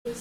Shalom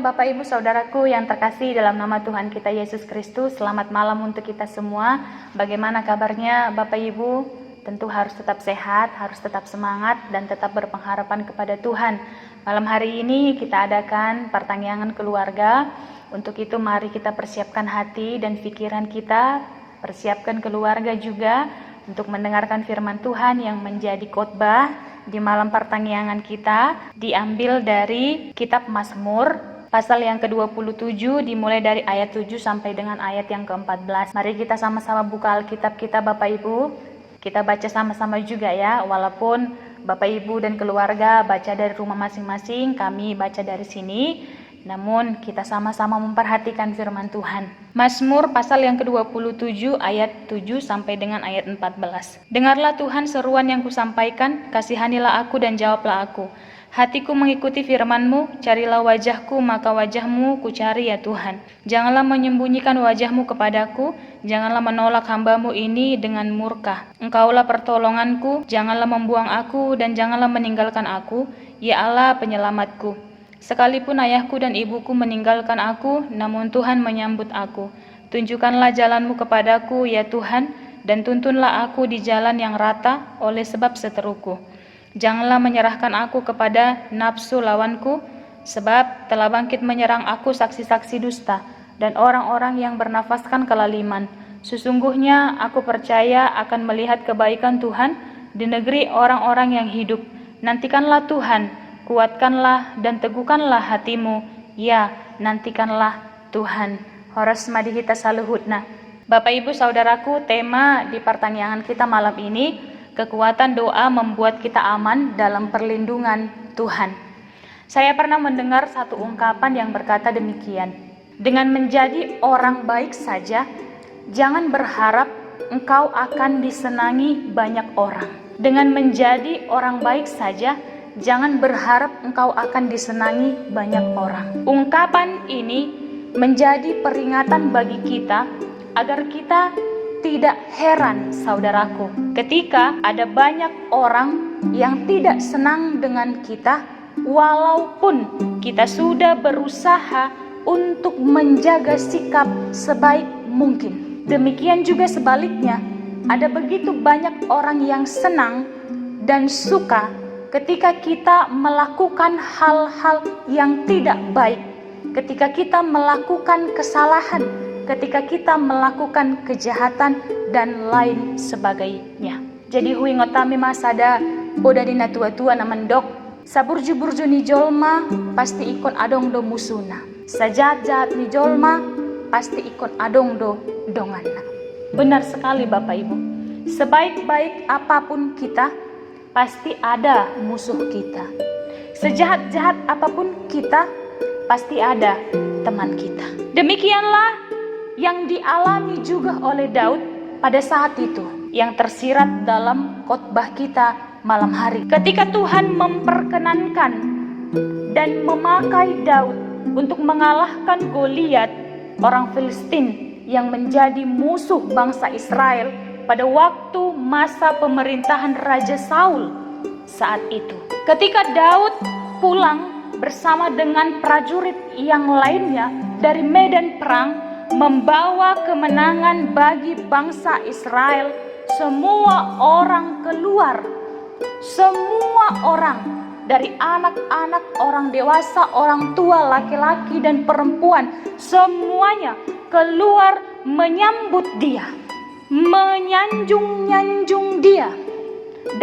Bapak Ibu Saudaraku yang terkasih dalam nama Tuhan kita Yesus Kristus. Selamat malam untuk kita semua. Bagaimana kabarnya Bapak Ibu? Tentu harus tetap sehat, harus tetap semangat dan tetap berpengharapan kepada Tuhan. Malam hari ini kita adakan pertanyaan keluarga. Untuk itu mari kita persiapkan hati dan pikiran kita, persiapkan keluarga juga untuk mendengarkan firman Tuhan yang menjadi khotbah di malam pertanyaan kita, diambil dari kitab Mazmur pasal yang ke-27 dimulai dari ayat 7 sampai dengan ayat yang ke-14. Mari kita sama-sama buka Alkitab kita Bapak Ibu. Kita baca sama-sama juga ya, walaupun Bapak Ibu dan keluarga baca dari rumah masing-masing, kami baca dari sini. Namun kita sama-sama memperhatikan firman Tuhan. Mazmur pasal yang ke-27 ayat 7 sampai dengan ayat 14. Dengarlah Tuhan seruan yang kusampaikan, kasihanilah aku dan jawablah aku. Hatiku mengikuti firman-Mu, carilah wajah-Ku, maka wajah-Mu ku cari ya Tuhan. Janganlah menyembunyikan wajah-Mu kepadaku, janganlah menolak hamba-Mu ini dengan murka. Engkaulah pertolonganku, janganlah membuang aku dan janganlah meninggalkan aku, ya Allah penyelamatku. Sekalipun ayahku dan ibuku meninggalkan aku, namun Tuhan menyambut aku. Tunjukkanlah jalan-Mu kepadaku, ya Tuhan, dan tuntunlah aku di jalan yang rata oleh sebab seteruku. Janganlah menyerahkan aku kepada nafsu lawanku, sebab telah bangkit menyerang aku saksi-saksi dusta, dan orang-orang yang bernafaskan kelaliman. Sesungguhnya aku percaya akan melihat kebaikan Tuhan di negeri orang-orang yang hidup. Nantikanlah Tuhan, kuatkanlah dan teguhkanlah hatimu, ya nantikanlah Tuhan. Horas madihita saluhutna. Bapak Ibu Saudaraku, tema di pertanyaan kita malam ini, kekuatan doa membuat kita aman dalam perlindungan Tuhan. Saya pernah mendengar satu ungkapan yang berkata demikian, dengan menjadi orang baik saja, jangan berharap engkau akan disenangi banyak orang. Dengan menjadi orang baik saja, jangan berharap engkau akan disenangi banyak orang. Ungkapan ini menjadi peringatan bagi kita agar kita tidak heran, saudaraku, ketika ada banyak orang yang tidak senang dengan kita, walaupun kita sudah berusaha untuk menjaga sikap sebaik mungkin. Demikian juga sebaliknya, ada begitu banyak orang yang senang dan suka ketika kita melakukan hal-hal yang tidak baik, ketika kita melakukan kesalahan, ketika kita melakukan kejahatan dan lain sebagainya. Jadi hui ngotami masada oda dina tua-tua na mendok, saburju-burju ni jolma pasti ikon adong do musuna. Sajahat-jahat ni jolma pasti ikon adong do donganna. Benar sekali Bapak Ibu. Sebaik-baik apapun kita, pasti ada musuh kita. Sejahat-jahat apapun kita, pasti ada teman kita. Demikianlah yang dialami juga oleh Daud pada saat itu, yang tersirat dalam khotbah kita malam hari. Ketika Tuhan memperkenankan dan memakai Daud untuk mengalahkan Goliat, orang Filistin yang menjadi musuh bangsa Israel pada waktu masa pemerintahan Raja Saul saat itu. Ketika Daud pulang bersama dengan prajurit yang lainnya dari medan perang, membawa kemenangan bagi bangsa Israel, semua orang keluar. Semua orang, dari anak-anak, orang dewasa, orang tua, laki-laki dan perempuan, semuanya keluar menyambut dia, menyanjung-nyanjung dia,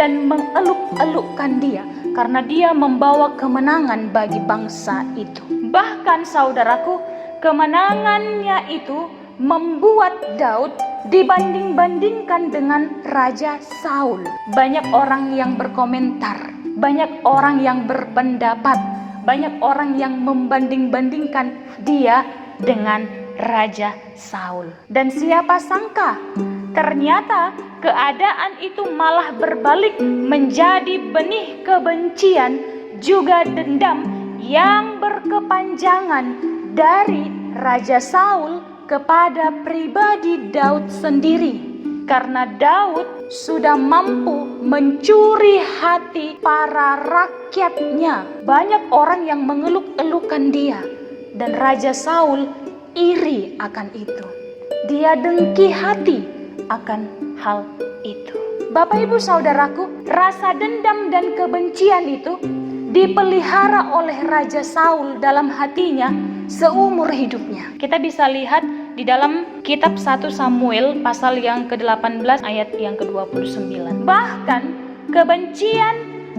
dan mengeluk-elukkan dia, karena dia membawa kemenangan bagi bangsa itu. Bahkan saudaraku, kemenangannya itu membuat Daud dibanding-bandingkan dengan Raja Saul. Banyak orang yang berkomentar, banyak orang yang berpendapat, banyak orang yang membanding-bandingkan dia dengan Raja Saul. Dan siapa sangka, ternyata keadaan itu malah berbalik menjadi benih kebencian juga dendam yang berkepanjangan dari Raja Saul kepada pribadi Daud sendiri. Karena Daud sudah mampu mencuri hati para rakyatnya. Banyak orang yang mengeluk-elukan dia. Dan Raja Saul iri akan itu. Dia dengki hati akan hal itu. Bapak ibu saudaraku, rasa dendam dan kebencian itu dipelihara oleh Raja Saul dalam hatinya seumur hidupnya. Kita bisa lihat di dalam kitab 1 Samuel pasal yang ke-18 ayat yang ke-29. Bahkan kebencian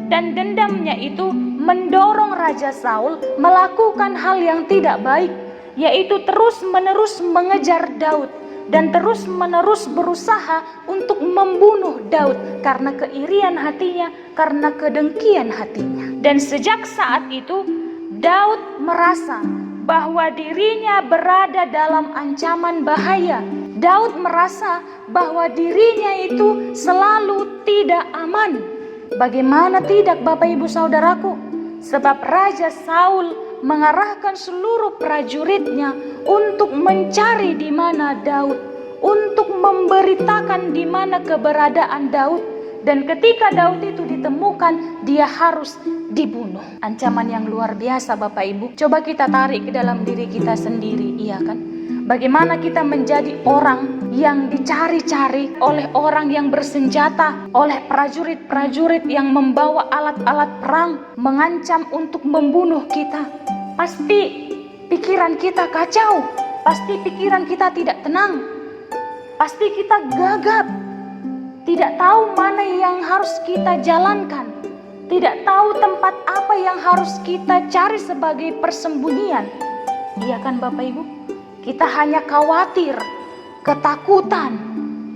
dan dendamnya itu mendorong Raja Saul melakukan hal yang tidak baik, yaitu terus-menerus mengejar Daud dan terus-menerus berusaha untuk membunuh Daud karena keirian hatinya, karena kedengkian hatinya. Dan sejak saat itu Daud merasa bahwa dirinya berada dalam ancaman bahaya. Daud merasa bahwa dirinya itu selalu tidak aman. Bagaimana tidak Bapak Ibu Saudaraku? Sebab Raja Saul mengarahkan seluruh prajuritnya untuk mencari di mana Daud, untuk memberitakan di mana keberadaan Daud. Dan ketika Daud itu ditemukan, dia harus dibunuh. Ancaman yang luar biasa Bapak Ibu. Coba kita tarik ke dalam diri kita sendiri, iya kan? Bagaimana kita menjadi orang yang dicari-cari oleh orang yang bersenjata, oleh prajurit-prajurit yang membawa alat-alat perang, mengancam untuk membunuh kita. Pasti pikiran kita kacau, pasti pikiran kita tidak tenang, pasti kita gagap, tidak tahu mana yang harus kita jalankan, tidak tahu tempat apa yang harus kita cari sebagai persembunyian. Iya kan Bapak Ibu? Kita hanya khawatir, ketakutan,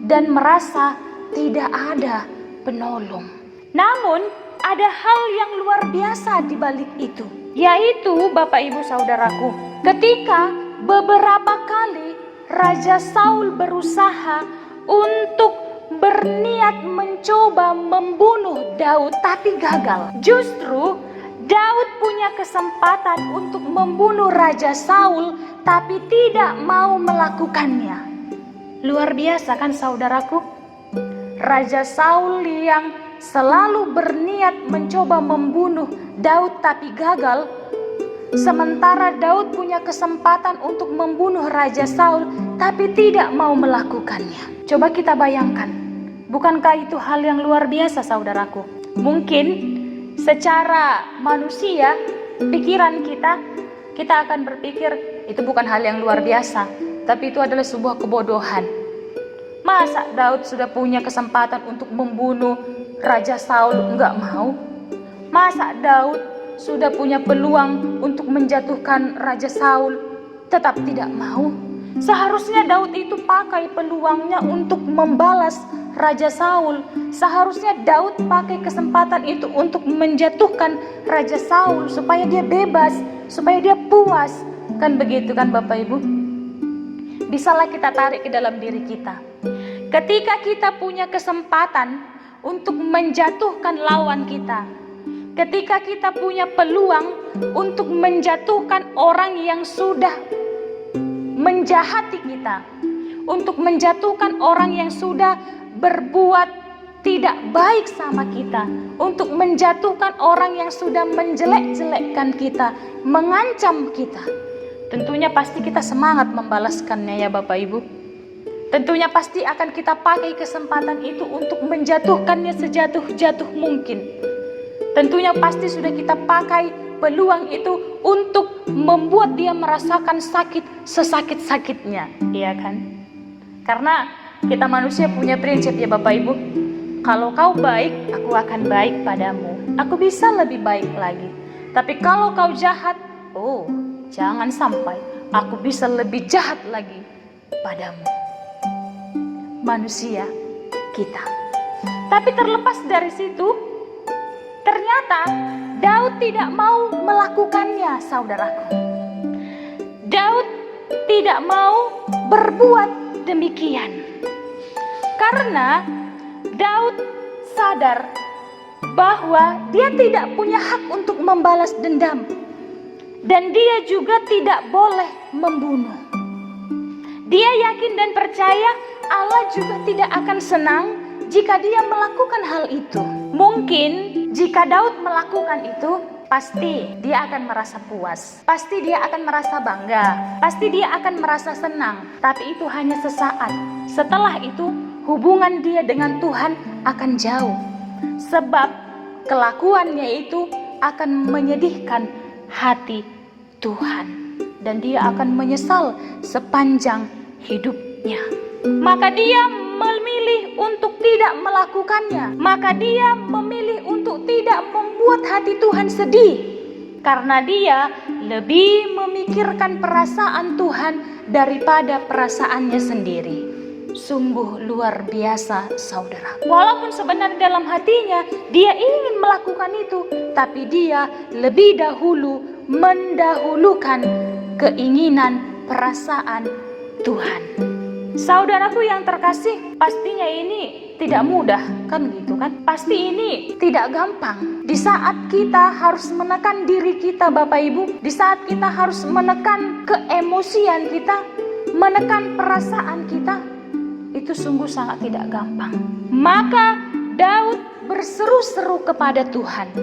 dan merasa tidak ada penolong. Namun ada hal yang luar biasa di balik itu, yaitu Bapak Ibu Saudaraku, ketika beberapa kali Raja Saul berusaha untuk berniat mencoba membunuh Daud tapi gagal. Justru Daud punya kesempatan untuk membunuh Raja Saul tapi tidak mau melakukannya. Luar biasa kan saudaraku? Raja Saul yang selalu berniat mencoba membunuh Daud tapi gagal, sementara Daud punya kesempatan untuk membunuh Raja Saul tapi tidak mau melakukannya. Coba kita bayangkan, bukankah itu hal yang luar biasa saudaraku? Mungkin secara manusia, pikiran kita akan berpikir itu bukan hal yang luar biasa, tapi itu adalah sebuah kebodohan. Masa Daud sudah punya kesempatan untuk membunuh Raja Saul enggak mau? Masa Daud sudah punya peluang untuk menjatuhkan Raja Saul tetap tidak mau? Seharusnya Daud itu pakai peluangnya untuk membalas Raja Saul. Seharusnya Daud pakai kesempatan itu untuk menjatuhkan Raja Saul supaya dia bebas, supaya dia puas. Kan begitu kan Bapak Ibu? Bisalah kita tarik ke dalam diri kita. Ketika kita punya kesempatan untuk menjatuhkan lawan kita, ketika kita punya peluang untuk menjatuhkan orang yang sudah menjahati kita, untuk menjatuhkan orang yang sudah berbuat tidak baik sama kita, untuk menjatuhkan orang yang sudah menjelek-jelekkan kita, mengancam kita, tentunya pasti kita semangat membalaskannya ya Bapak Ibu. Tentunya pasti akan kita pakai kesempatan itu untuk menjatuhkannya sejatuh-jatuh mungkin. Tentunya pasti sudah kita pakai peluang itu untuk membuat dia merasakan sakit sesakit-sakitnya, iya kan? Karena kita manusia punya prinsip ya Bapak Ibu. Kalau kau baik, aku akan baik padamu. Aku bisa lebih baik lagi. Tapi kalau kau jahat, oh jangan sampai aku bisa lebih jahat lagi padamu. Manusia kita. Tapi terlepas dari situ, ternyata Daud tidak mau melakukannya, saudaraku. Daud tidak mau berbuat demikian. Karena Daud sadar bahwa dia tidak punya hak untuk membalas dendam. Dan dia juga tidak boleh membunuh. Dia yakin dan percaya Allah juga tidak akan senang jika dia melakukan hal itu. Mungkin jika Daud melakukan itu, pasti dia akan merasa puas. Pasti dia akan merasa bangga. Pasti dia akan merasa senang. Tapi itu hanya sesaat. Setelah itu, hubungan dia dengan Tuhan akan jauh. Sebab kelakuannya itu akan menyedihkan hati Tuhan. Dan dia akan menyesal sepanjang hidupnya. Maka dia memilih untuk tidak melakukannya. Maka dia memilih untuk tidak membuat hati Tuhan sedih. Karena dia lebih memikirkan perasaan Tuhan daripada perasaannya sendiri. Sungguh luar biasa, saudara. Walaupun sebenarnya dalam hatinya dia ingin melakukan itu, tapi dia lebih dahulu mendahulukan keinginan perasaan Tuhan. Saudaraku yang terkasih, pastinya ini tidak mudah, kan gitu kan? Pasti ini tidak gampang. Di saat kita harus menekan diri kita, Bapak Ibu, di saat kita harus menekan keemosian kita, menekan perasaan kita, itu sungguh sangat tidak gampang. Maka Daud berseru-seru kepada Tuhan.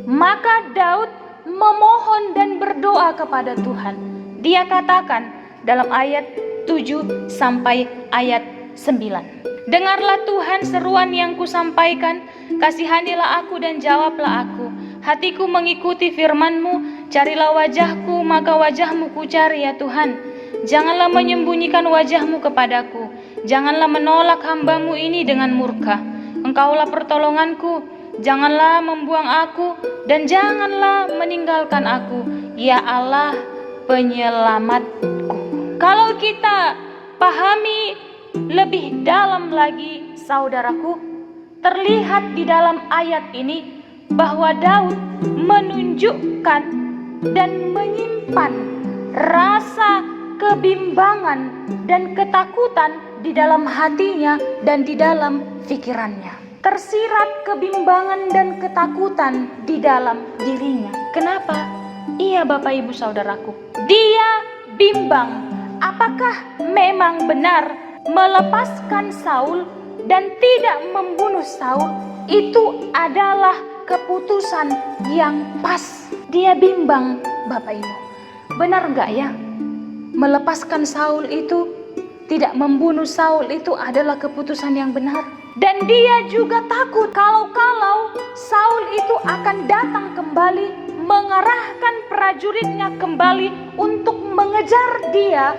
Maka Daud memohon dan berdoa kepada Tuhan. Dia katakan dalam ayat 7 sampai ayat 9. Dengarlah Tuhan seruan yang kusampaikan, kasihanilah aku dan jawablah aku. Hatiku mengikuti firman-Mu, carilah wajah-Ku, maka wajah-Mu kucari ya Tuhan. Janganlah menyembunyikan wajah-Mu kepadaku, janganlah menolak hamba-Mu ini dengan murka. Engkaulah pertolonganku, janganlah membuang aku, dan janganlah meninggalkan aku, ya Allah penyelamatku. Kalau kita pahami lebih dalam lagi, saudaraku, terlihat di dalam ayat ini bahwa Daud menunjukkan dan menyimpan rasa kebimbangan dan ketakutan di dalam hatinya dan di dalam pikirannya. Tersirat kebimbangan dan ketakutan di dalam dirinya. Kenapa? Iya, Bapak Ibu Saudaraku, dia bimbang. Apakah memang benar melepaskan Saul dan tidak membunuh Saul itu adalah keputusan yang pas? Dia bimbang, Bapak Ibu. Benar enggak ya? Melepaskan Saul itu, tidak membunuh Saul itu adalah keputusan yang benar. Dan dia juga takut kalau Saul itu akan datang kembali, mengarahkan prajuritnya kembali untuk mengejar dia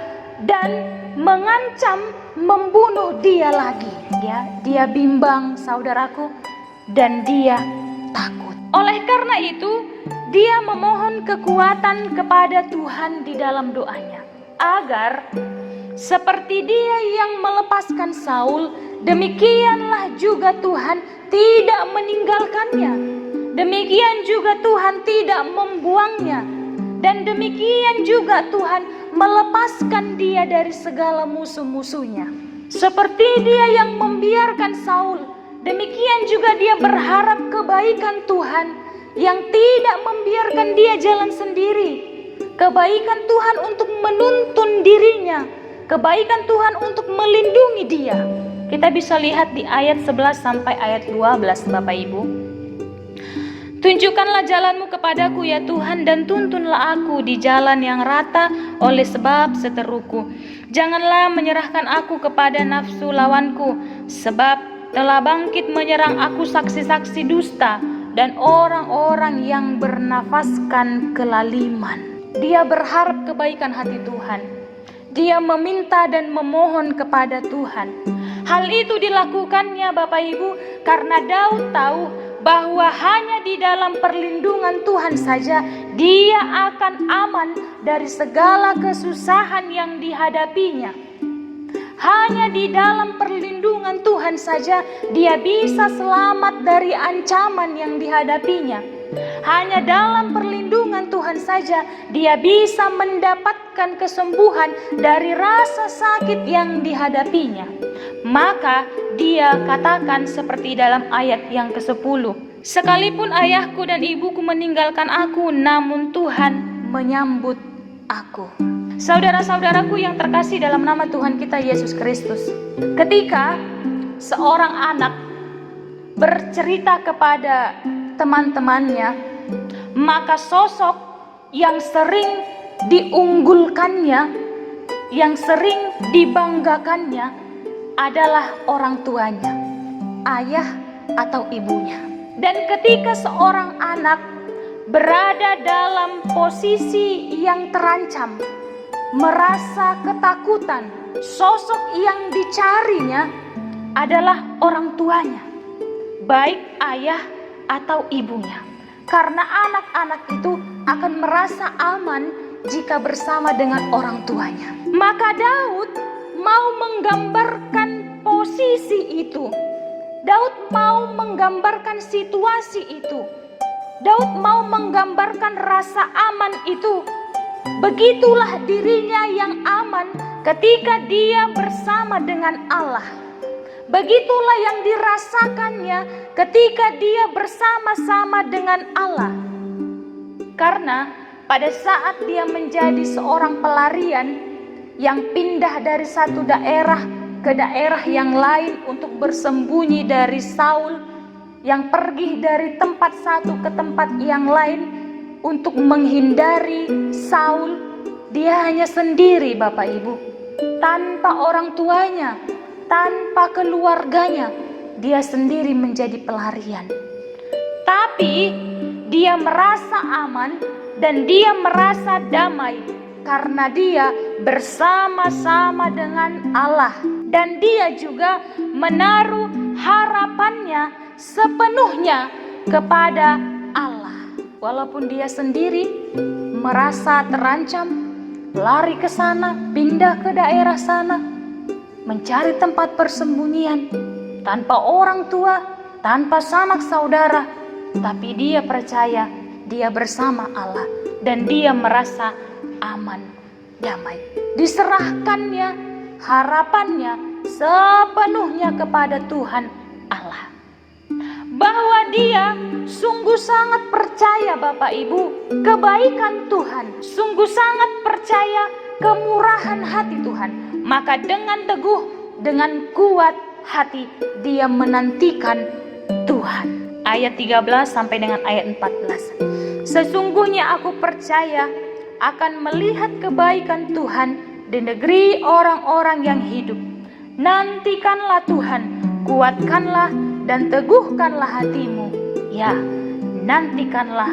dan mengancam membunuh dia lagi. Dia bimbang, saudaraku, dan dia takut. Oleh karena itu, dia memohon kekuatan kepada Tuhan di dalam doanya, agar seperti dia yang melepaskan Saul, demikianlah juga Tuhan tidak meninggalkannya. Demikian juga Tuhan tidak membuangnya. Dan demikian juga Tuhan melepaskan dia dari segala musuh-musuhnya. Seperti dia yang membiarkan Saul, demikian juga dia berharap kebaikan Tuhan yang tidak membiarkan dia jalan sendiri. Kebaikan Tuhan untuk menuntun dirinya. Kebaikan Tuhan untuk melindungi dia. Kita bisa lihat di ayat 11 sampai ayat 12, Bapak Ibu. Tunjukkanlah jalanmu kepadaku ya Tuhan, dan tuntunlah aku di jalan yang rata oleh sebab seteruku. Janganlah menyerahkan aku kepada nafsu lawanku, sebab telah bangkit menyerang aku saksi-saksi dusta dan orang-orang yang bernafaskan kelaliman. Dia berharap kebaikan hati Tuhan. Dia meminta dan memohon kepada Tuhan. Hal itu dilakukannya, Bapak Ibu, karena Daud tahu bahwa hanya di dalam perlindungan Tuhan saja dia akan aman dari segala kesusahan yang dihadapinya. Hanya di dalam perlindungan Tuhan saja dia bisa selamat dari ancaman yang dihadapinya. Hanya dalam perlindungan Tuhan saja dia bisa mendapatkan kesembuhan dari rasa sakit yang dihadapinya. Maka dia katakan seperti dalam ayat yang ke-10, sekalipun ayahku dan ibuku meninggalkan aku, namun Tuhan menyambut aku. Saudara-saudaraku yang terkasih dalam nama Tuhan kita Yesus Kristus, ketika seorang anak bercerita kepada teman-temannya, maka sosok yang sering diunggulkannya, yang sering dibanggakannya adalah orang tuanya, ayah atau ibunya. Dan ketika seorang anak berada dalam posisi yang terancam, merasa ketakutan, sosok yang dicarinya adalah orang tuanya, baik ayah atau ibunya. Karena anak-anak itu akan merasa aman jika bersama dengan orang tuanya. Maka Daud mau menggambarkan posisi itu. Daud mau menggambarkan situasi itu. Daud mau menggambarkan rasa aman itu. Begitulah dirinya yang aman ketika dia bersama dengan Allah. Begitulah yang dirasakannya ketika dia bersama-sama dengan Allah. Karena pada saat dia menjadi seorang pelarian yang pindah dari satu daerah ke daerah yang lain untuk bersembunyi dari Saul, yang pergi dari tempat satu ke tempat yang lain untuk menghindari Saul, dia hanya sendiri Bapak Ibu, tanpa orang tuanya, tanpa keluarganya, dia sendiri menjadi pelarian. Tapi dia merasa aman dan dia merasa damai karena dia bersama-sama dengan Allah. Dan dia juga menaruh harapannya sepenuhnya kepada Allah. Walaupun dia sendiri merasa terancam, lari ke sana, pindah ke daerah sana, mencari tempat persembunyian, tanpa orang tua, tanpa sanak saudara, tapi dia percaya dia bersama Allah dan dia merasa aman, damai. Diserahkannya harapannya sepenuhnya kepada Tuhan Allah. Bahwa dia sungguh sangat percaya Bapak Ibu kebaikan Tuhan, sungguh sangat percaya kemurahan hati Tuhan. Maka dengan teguh, dengan kuat hati dia menantikan Tuhan. Ayat 13 sampai dengan ayat 14. Sesungguhnya aku percaya akan melihat kebaikan Tuhan di negeri orang-orang yang hidup. Nantikanlah Tuhan, kuatkanlah dan teguhkanlah hatimu. Ya, nantikanlah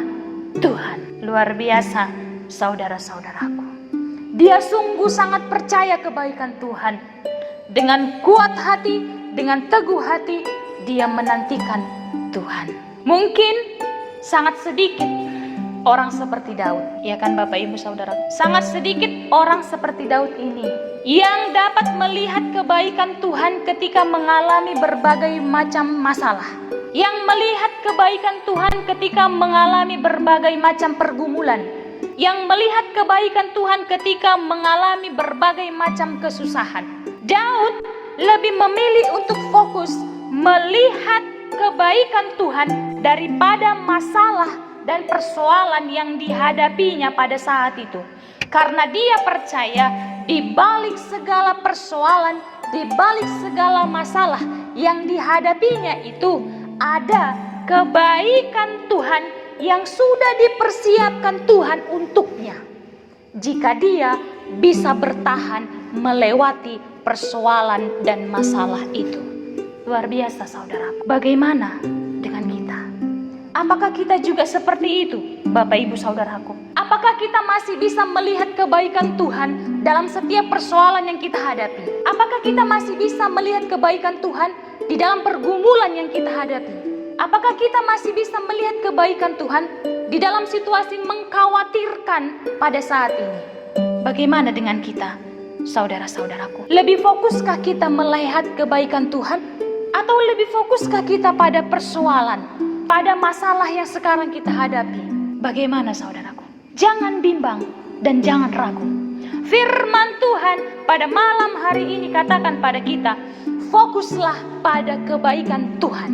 Tuhan. Luar biasa saudara-saudaraku. Dia sungguh sangat percaya kebaikan Tuhan. Dengan kuat hati, dengan teguh hati, dia menantikan Tuhan. Mungkin sangat sedikit orang seperti Daud, ya kan Bapak Ibu Saudara? Sangat sedikit orang seperti Daud ini yang dapat melihat kebaikan Tuhan ketika mengalami berbagai macam masalah, yang melihat kebaikan Tuhan ketika mengalami berbagai macam pergumulan, yang melihat kebaikan Tuhan ketika mengalami berbagai macam kesusahan. Daud lebih memilih untuk fokus melihat kebaikan Tuhan daripada masalah dan persoalan yang dihadapinya pada saat itu. Karena dia percaya di balik segala persoalan, di balik segala masalah yang dihadapinya itu ada kebaikan Tuhan yang sudah dipersiapkan Tuhan untuknya. Jika dia bisa bertahan melewati persoalan dan masalah itu. Luar biasa saudara. Bagaimana dengan kita? Apakah kita juga seperti itu, Bapak Ibu Saudaraku? Apakah kita masih bisa melihat kebaikan Tuhan dalam setiap persoalan yang kita hadapi? Apakah kita masih bisa melihat kebaikan Tuhan di dalam pergumulan yang kita hadapi? Apakah kita masih bisa melihat kebaikan Tuhan di dalam situasi mengkhawatirkan pada saat ini? Bagaimana dengan kita, saudara-saudaraku? Lebih fokuskah kita melihat kebaikan Tuhan? Atau lebih fokuskah kita pada persoalan, pada masalah yang sekarang kita hadapi. Bagaimana saudaraku? Jangan bimbang dan jangan ragu. Firman Tuhan pada malam hari ini katakan pada kita, fokuslah pada kebaikan Tuhan.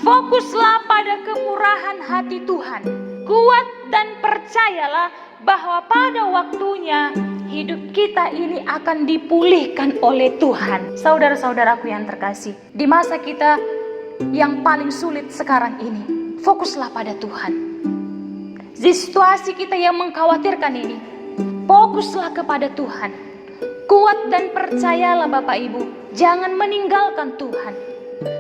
Fokuslah pada kemurahan hati Tuhan. Kuat dan percayalah bahwa pada waktunya hidup kita ini akan dipulihkan oleh Tuhan. Saudara-saudaraku yang terkasih, di masa kita yang paling sulit sekarang ini, fokuslah pada Tuhan. Di situasi kita yang mengkhawatirkan ini, fokuslah kepada Tuhan. Kuat dan percayalah Bapak Ibu, jangan meninggalkan Tuhan.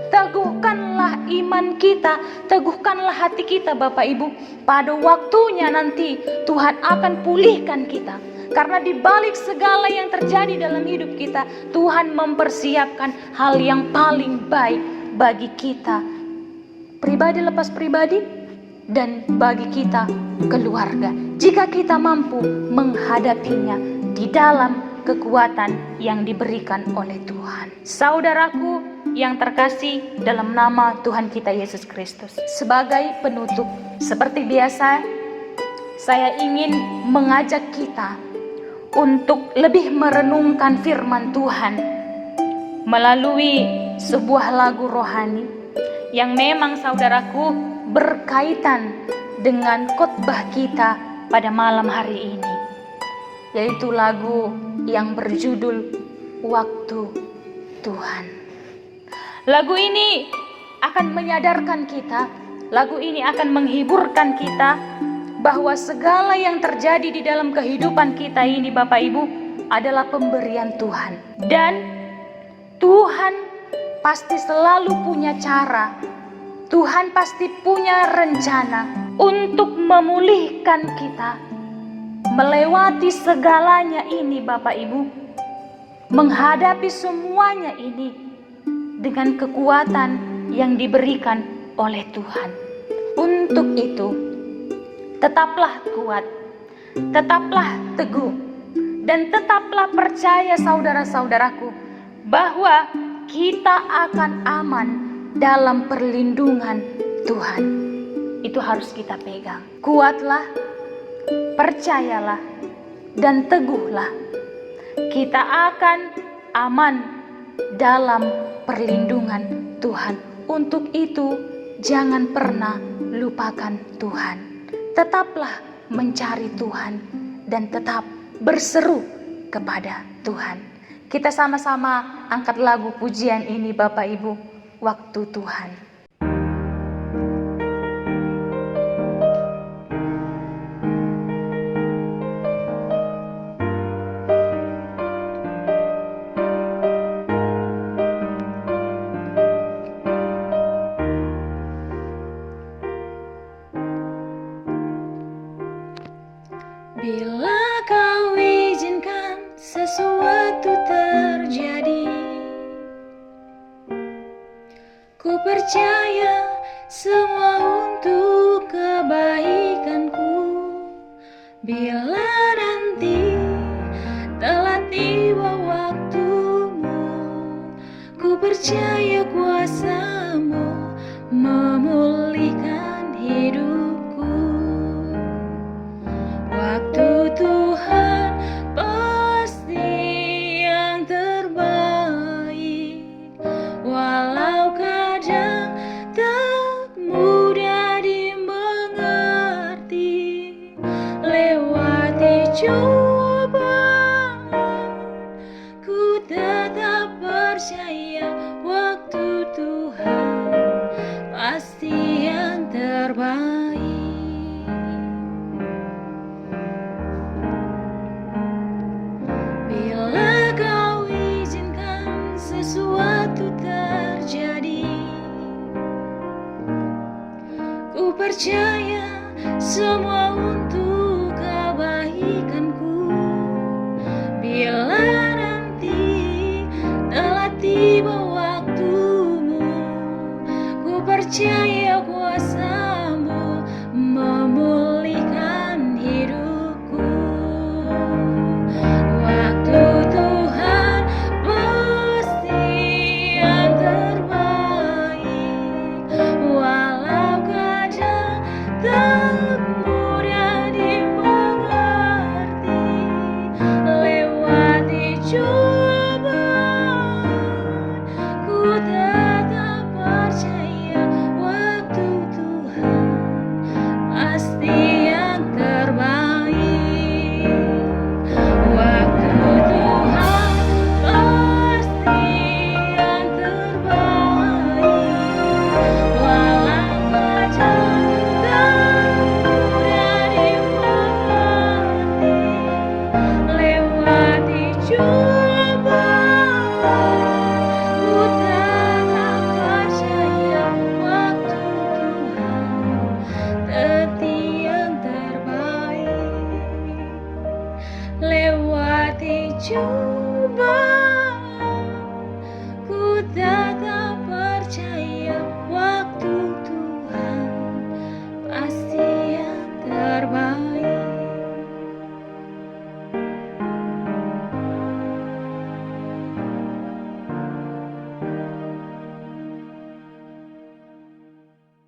Teguhkanlah iman kita, teguhkanlah hati kita Bapak Ibu. Pada waktunya nanti Tuhan akan pulihkan kita. Karena di balik segala yang terjadi dalam hidup kita, Tuhan mempersiapkan hal yang paling baik bagi kita. Pribadi lepas pribadi dan bagi kita keluarga. Jika kita mampu menghadapinya di dalam kekuatan yang diberikan oleh Tuhan. Saudaraku yang terkasih dalam nama Tuhan kita Yesus Kristus. Sebagai penutup, seperti biasa, saya ingin mengajak kita untuk lebih merenungkan firman Tuhan melalui sebuah lagu rohani yang memang saudaraku berkaitan dengan khotbah kita pada malam hari ini, yaitu lagu yang berjudul Waktu Tuhan. Lagu ini akan menyadarkan kita, lagu ini akan menghiburkan kita bahwa segala yang terjadi di dalam kehidupan kita ini Bapak Ibu adalah pemberian Tuhan. Dan Tuhan pasti selalu punya cara, Tuhan pasti punya rencana untuk memulihkan kita. Melewati segalanya ini Bapak Ibu, menghadapi semuanya ini dengan kekuatan yang diberikan oleh Tuhan. Untuk itu, tetaplah kuat, tetaplah teguh, dan tetaplah percaya saudara-saudaraku bahwa kita akan aman dalam perlindungan Tuhan. Itu harus kita pegang. Kuatlah, percayalah, dan teguhlah. Kita akan aman dalam perlindungan Tuhan. Untuk itu, jangan pernah lupakan Tuhan. Tetaplah mencari Tuhan dan tetap berseru kepada Tuhan. Kita sama-sama angkat lagu pujian ini Bapak Ibu, Waktu Tuhan. Bila kau izinkan sesuatu terjadi, ku percaya semua untuk kebaikanku. Bila nanti telah tiba waktumu, ku percaya kuasa-Mu memulihkan hidupku. Waktu Tuhan pasti yang terbaik, walau kadang tak mudah dimengerti. Lewati cobaan, ku tetap percaya waktu Tuhan pasti yang terbaik. Sesuatu terjadi, ku percaya semua untuk kebaikanku. Bila nanti telah tiba waktumu, ku percaya kuasa-Mu memulihkan hidupku. Waktu Tuhan pasti yang terbaik, walau kadang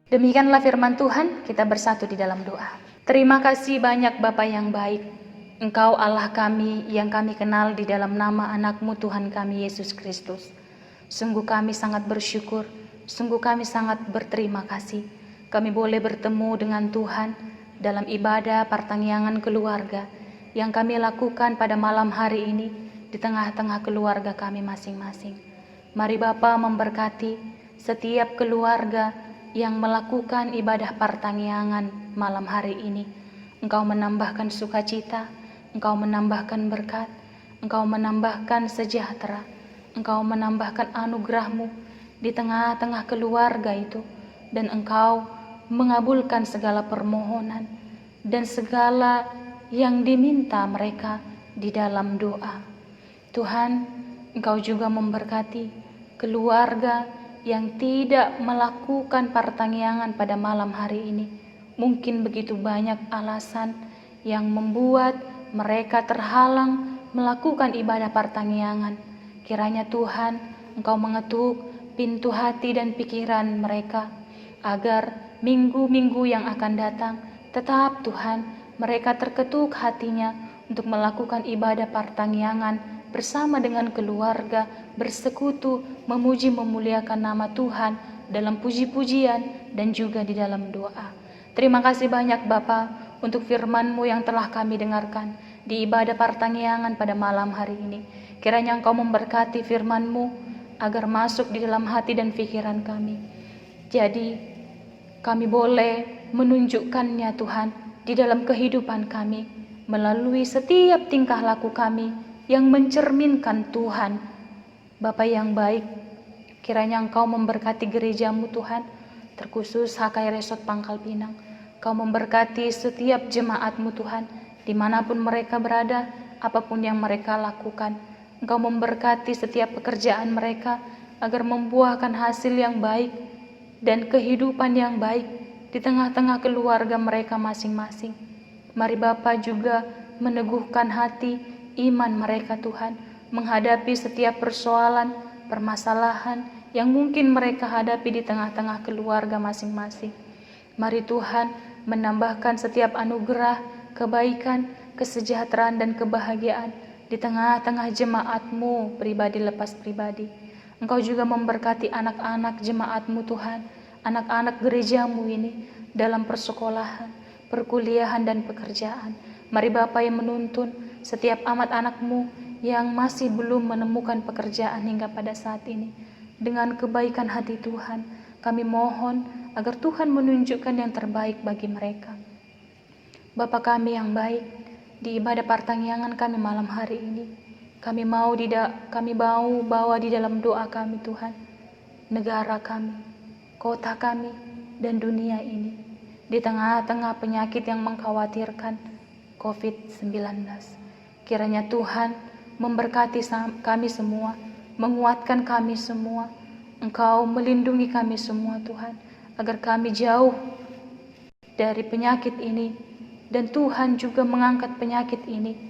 Demikianlah firman Tuhan, kita bersatu di dalam doa. Terima kasih banyak Bapa yang baik. Engkau Allah kami yang kami kenal di dalam nama anak-Mu Tuhan kami Yesus Kristus. Sungguh kami sangat bersyukur, sungguh kami sangat berterima kasih. Kami boleh bertemu dengan Tuhan dalam ibadah pertanggihan keluarga yang kami lakukan pada malam hari ini di tengah-tengah keluarga kami masing-masing. Mari Bapa memberkati setiap keluarga yang melakukan ibadah pertanggihan malam hari ini. Engkau menambahkan sukacita, Engkau menambahkan berkat, Engkau menambahkan sejahtera, Engkau menambahkan anugerah-Mu di tengah-tengah keluarga itu, dan Engkau mengabulkan segala permohonan dan segala yang diminta mereka di dalam doa. Tuhan, Engkau juga memberkati keluarga yang tidak melakukan pertanggihan pada malam hari ini. Mungkin begitu banyak alasan yang membuat mereka terhalang melakukan ibadah pertanggihan. Kiranya Tuhan, Engkau mengetuk pintu hati dan pikiran mereka, agar minggu-minggu yang akan datang, tetap Tuhan, mereka terketuk hatinya untuk melakukan ibadah pertanggihan bersama dengan keluarga, bersekutu, memuji memuliakan nama Tuhan dalam puji-pujian dan juga di dalam doa. Terima kasih banyak Bapa untuk firman-Mu yang telah kami dengarkan di ibadah pertanggihan pada malam hari ini. Kiranya Engkau memberkati firman-Mu agar masuk di dalam hati dan pikiran kami. Jadi kami boleh menunjukkannya Tuhan di dalam kehidupan kami melalui setiap tingkah laku kami yang mencerminkan Tuhan. Bapa yang baik, kiranya Engkau memberkati gereja-Mu Tuhan, terkhusus HKI Resort Pangkal Pinang. Engkau memberkati setiap jemaat-Mu Tuhan, dimanapun mereka berada, apapun yang mereka lakukan. Engkau memberkati setiap pekerjaan mereka, agar membuahkan hasil yang baik dan kehidupan yang baik di tengah-tengah keluarga mereka masing-masing. Mari Bapa juga meneguhkan hati iman mereka Tuhan, menghadapi setiap persoalan, permasalahan yang mungkin mereka hadapi di tengah-tengah keluarga masing-masing. Mari Tuhan menambahkan setiap anugerah, kebaikan, kesejahteraan dan kebahagiaan di tengah-tengah jemaat-Mu pribadi lepas pribadi. Engkau juga memberkati anak-anak jemaat-Mu Tuhan, anak-anak gereja-Mu ini dalam persekolahan, perkuliahan dan pekerjaan. Mari Bapa yang menuntun setiap amat anak-Mu yang masih belum menemukan pekerjaan hingga pada saat ini. Dengan kebaikan hati Tuhan, kami mohon agar Tuhan menunjukkan yang terbaik bagi mereka. Bapa kami yang baik, di ibadah pertanggihan kami malam hari ini, kami mau bawa di dalam doa kami Tuhan, negara kami, kota kami, dan dunia ini, di tengah-tengah penyakit yang mengkhawatirkan COVID-19. Kiranya Tuhan memberkati kami semua, menguatkan kami semua. Engkau melindungi kami semua Tuhan, agar kami jauh dari penyakit ini, dan Tuhan juga mengangkat penyakit ini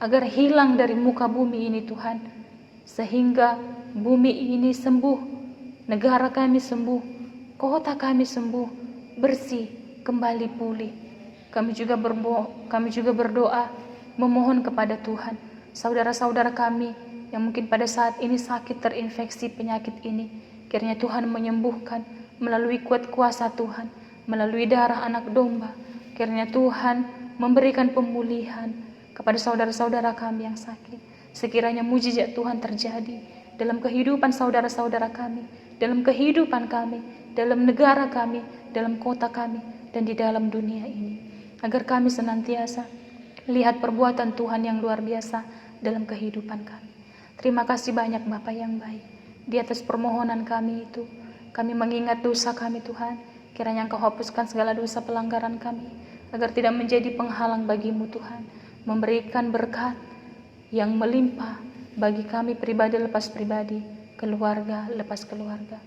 agar hilang dari muka bumi ini Tuhan, sehingga bumi ini sembuh, negara kami sembuh, kota kami sembuh, bersih, kembali pulih. Kami juga berdoa memohon kepada Tuhan, saudara-saudara kami yang mungkin pada saat ini sakit terinfeksi penyakit ini, kiranya Tuhan menyembuhkan melalui kuat kuasa Tuhan, melalui darah anak domba. Kiranya Tuhan memberikan pemulihan kepada saudara-saudara kami yang sakit. Sekiranya mujizat Tuhan terjadi dalam kehidupan saudara-saudara kami, dalam kehidupan kami, dalam negara kami, dalam kota kami, dan di dalam dunia ini, agar kami senantiasa lihat perbuatan Tuhan yang luar biasa dalam kehidupan kami. Terima kasih banyak Bapa yang baik. Di atas permohonan kami itu, kami mengingat dosa kami Tuhan. Kiranya Engkau hapuskan segala dosa pelanggaran kami, agar tidak menjadi penghalang bagi-Mu Tuhan, memberikan berkat yang melimpah bagi kami pribadi lepas pribadi, keluarga lepas keluarga.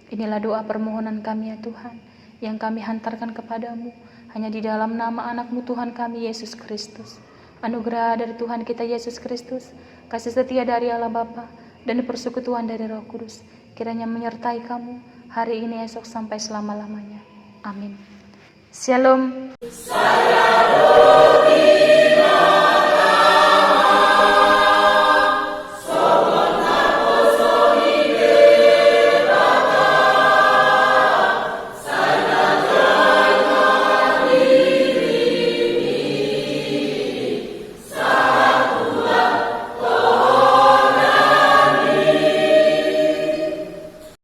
Inilah doa permohonan kami ya Tuhan, yang kami hantarkan kepadamu hanya di dalam nama anak-Mu Tuhan kami Yesus Kristus. Anugerah dari Tuhan kita Yesus Kristus, kasih setia dari Allah Bapa, dan persekutuan dari Roh Kudus kiranya menyertai kamu hari ini, esok, sampai selama-lamanya. Amin. Shalom.